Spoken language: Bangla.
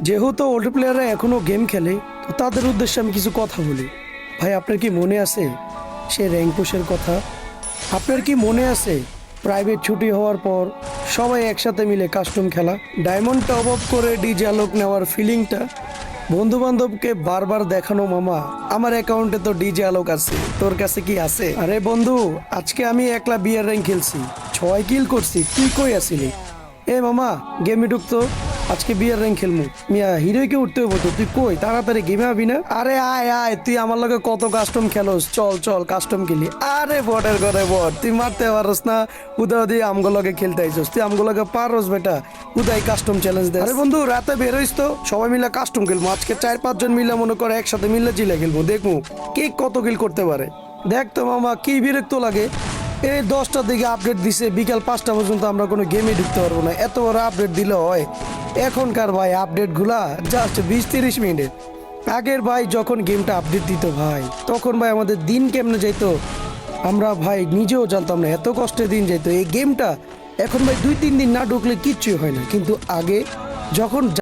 যেহেতু ওল্ড প্লেয়াররা এখনো গেম খেলে, তো তাদের উদ্দেশ্যে আমি কিছু কথা বলি। ভাই, আপনার কি মনে আছে সে র্যাঙ্ক পুশের কথা? আপনার কি মনে আছে প্রাইভেট ছুটি হওয়ার পর সবাই একসাথে মিলে কাস্টম খেলা, ডায়মন্ড টপ আপ করে ডিজে আলোক নেওয়ার ফিলিংটা, বন্ধু বান্ধবকে বারবার দেখানো, মামা আমার অ্যাকাউন্টে তো ডিজে আলোক আছে, তোর কাছে কি আছে? আরে বন্ধু, আজকে আমি একলা বিয়ার র্যাঙ্ক খেলছি, 6 কিল করছি, তুই কই আসিলি? এ মামা, গেমে ঢুকতো, আজকে বিয়ার র্যাঙ্ক খেলমু। মিয়া হিরোইকে উঠতে হবো তো, তুই কই তাড়াতাড়ি গেমে আবি না? আরে আয় আয়, তুই আমার লগে কত কাস্টম খেলোস, চল চল কাস্টম খেলি। আরে বটের ঘরে বট, তুই মারতে পারস না, উদা দিয়ে আমগো লগে খেলতে আইছস, তুই আমগো লগে পারস বেটা, উদাই কাস্টম চ্যালেঞ্জ দে। আরে বন্ধু, রাতে বের হইস তো, সবাই মিলে কাস্টম খেলবো আজকে, 4-5 জন মিলে মনে করে একসাথে মিলে জিলে খেলবো, দেখবো কে কত কিল করতে পারে। দেখ তো মামা, কি বিরক্ত লাগে, এই 10টার দিকে আপডেট দিছে, বিকাল 5টা পর্যন্ত আমরা কোনো গেমে ঢুকতে পারবো না, এত বড় আপডেট দিলে হয়? এখনকার ভাই আপডেট গুলা জাস্ট 20-30 মিনিটের। আগের ভাই যখন গেমটা আপডেট দিত ভাই, তখন ভাই আমাদের দিন কেমনে যেত আমরা ভাই নিজেও জানতাম না, এত কষ্টে দিন যেত এই গেমটা। এখন ভাই 2-3 দিন না ঢুকলে কিচ্ছুই হয় না, কিন্তু আগে যখন